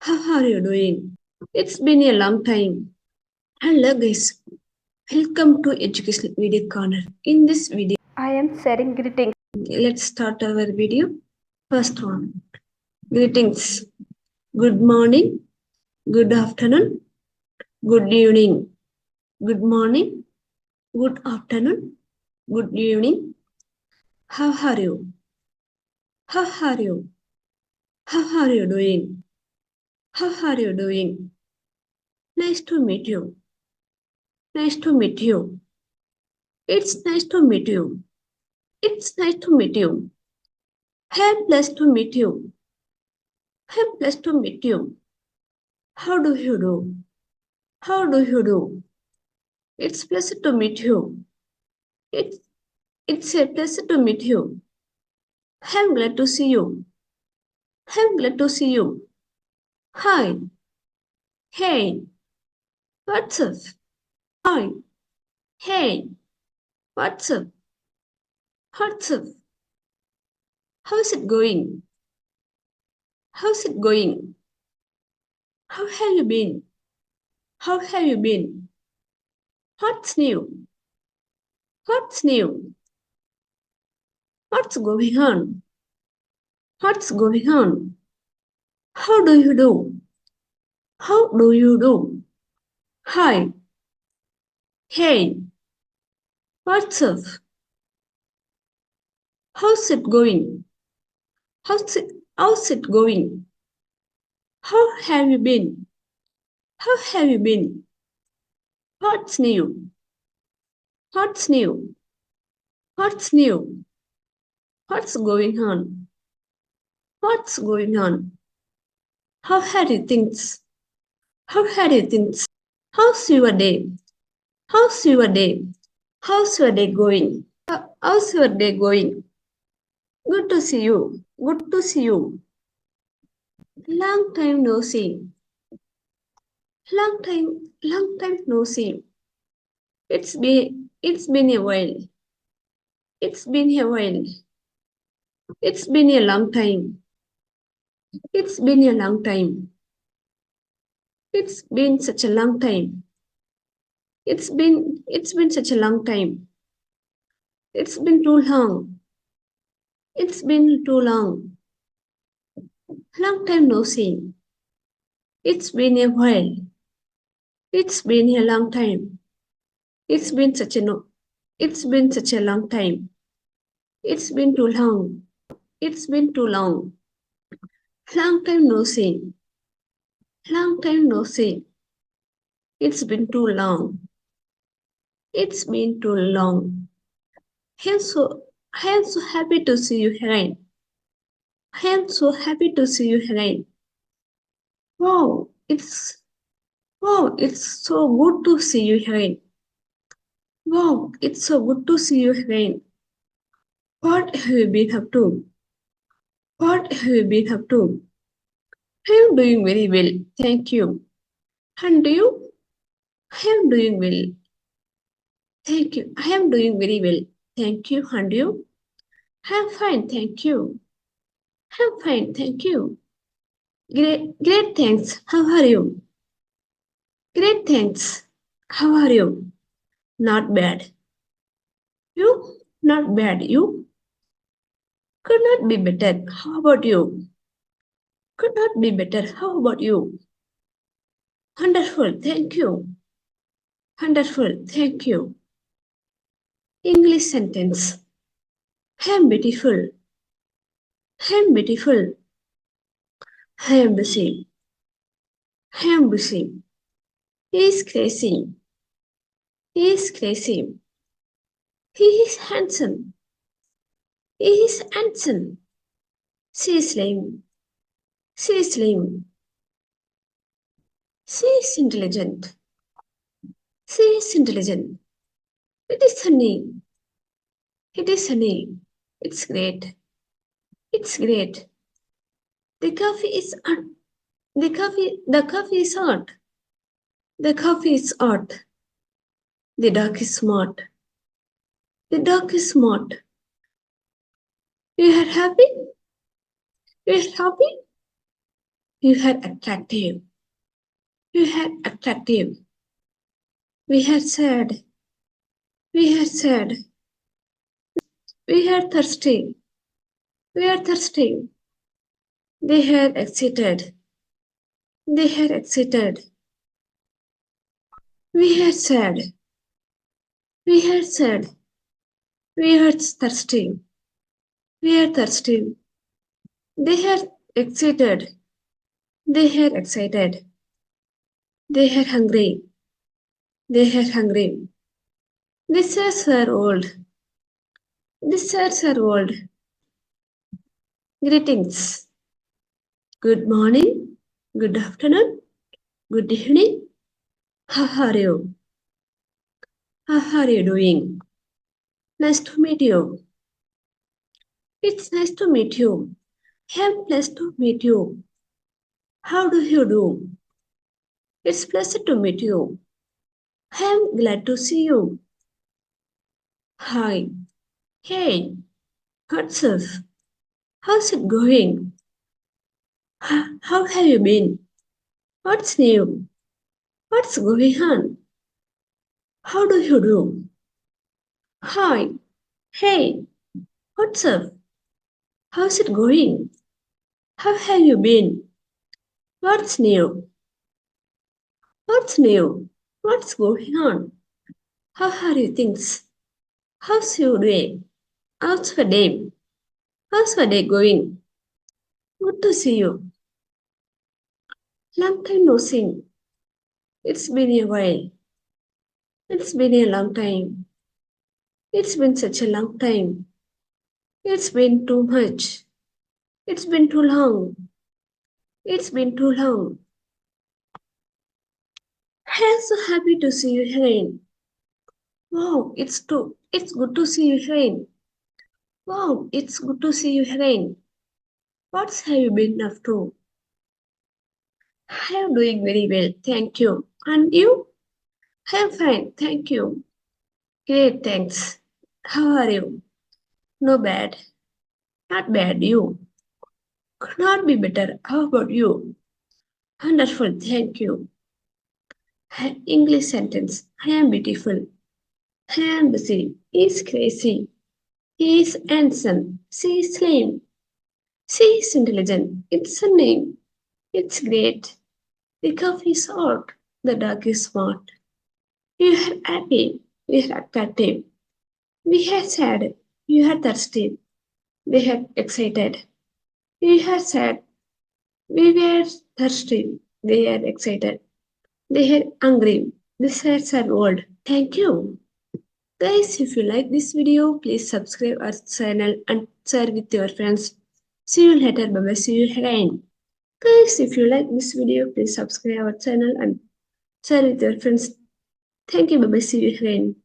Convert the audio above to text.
How are you doing? It's been a long time. Hello guys, welcome to Educational Video Corner. In this video, I am sharing greetings. let's start our video. First one, greetings. Good morning, good afternoon, good evening. Good morning, good afternoon, good evening. How are you? How are you? How are you doing? How are you doing? Nice to meet you. Nice to meet you. It's nice to meet you. It's nice to meet you. I'm blessed to meet you. I'm blessed to meet you. How do you do? How do you do? It's a pleasure to meet you. It's, it's a pleasure to meet you. I'm glad to see you. I'm glad to see you. Hi. Hey. What's up? Hi. Hey. What's up? What's up? How's it going? How's it going? How have you been? How have you been? What's new? What's new? What's going on? What's going on? How do you do? How do you do? Hi. Hey. What's up? How's it going? How's it going? How have you been? How have you been? What's new? What's new? What's new? What's going on? What's going on? How had you things? How had you things? How's your day? How's your day? How's your day going? How's your day going? Good to see you. Good to see you. Long time no see. Long time no see. It's been a while. It's been a while. It's been a long time. It's been a long time. It's been such a long time. It's been such a long time. It's been too long. It's been too long. Long time no see. It's been a while. It's been a long time. It's been such a long time. It's been too long. It's been too long. Long time no see. Long time no see. It's been too long. It's been too long. I am so happy to see you again. I am so happy to see you again. Wow, it's so good to see you again. Wow, it's so good to see you again. What have you been up to? What have you been up to? I am doing very well, thank you. And do you? I am doing well. Thank you. I am doing very well. Thank you. And you? I am fine. Thank you. I am fine. Thank you. Great. Thanks. How are you? Great. Thanks. How are you? Not bad. You? Not bad. You? Could not be better. How about you? Could not be better. How about you? Wonderful. Thank you. Wonderful. Thank you. English sentence. I am beautiful. I am beautiful. I am busy. I am busy. He is crazy. He is crazy. He is handsome. He is handsome. She is lame. She is lame. She is intelligent. She is intelligent. It is sunny. It is sunny. It's great. It's great. The coffee is hot. The coffee is hot. The coffee is hot. The dog is smart. The dog is smart. You are happy? You are happy? You are attractive. You are attractive. We are sad. We are sad. We are thirsty. We are thirsty. They are excited. They are excited. We are sad. We are sad. We are thirsty. We are thirsty. They are excited. They are excited. They are hungry. They are hungry. These chairs are old. These chairs are old. Greetings. Good morning. Good afternoon. Good evening. How are you? How are you doing? Nice to meet you. It's nice to meet you. I'm pleased to meet you. How do you do? It's pleasure to meet you. I'm glad to see you. Hi. Hey. What's up? How's it going? How have you been? What's new? What's going on? How do you do? Hi. Hey. What's up? How's it going? How have you been? What's new? What's new? What's going on? How are you things? How's your day? How's the day? How's the day going? Good to see you. Long time no see. It's been a while. It's been a long time. It's been such a long time. It's been too much. It's been too long. It's been too long. I'm so happy to see you again. Wow, it's good to see you again. Wow, it's good to see you again. What have you been up to? I am doing very well, thank you. And you? I am fine, thank you. Great, thanks. How are you? No bad. Not bad, you. Could not be better. How about you? Wonderful, thank you. English sentence. I am beautiful. I am busy. He's crazy. He is handsome. She is slim. She is intelligent. It's a name. It's great. The coffee is hot. The dog is smart. You are happy. We are attractive. We are sad. You are thirsty. We are excited. We are sad. We were thirsty. They are excited. They are hungry. The shirts are old. Thank you. Guys, if you like this video, please subscribe our channel and share with your friends. See you later. Bye bye. See you again. Guys, if you like this video, please subscribe our channel and share with your friends. Thank you. Bye bye. See you again.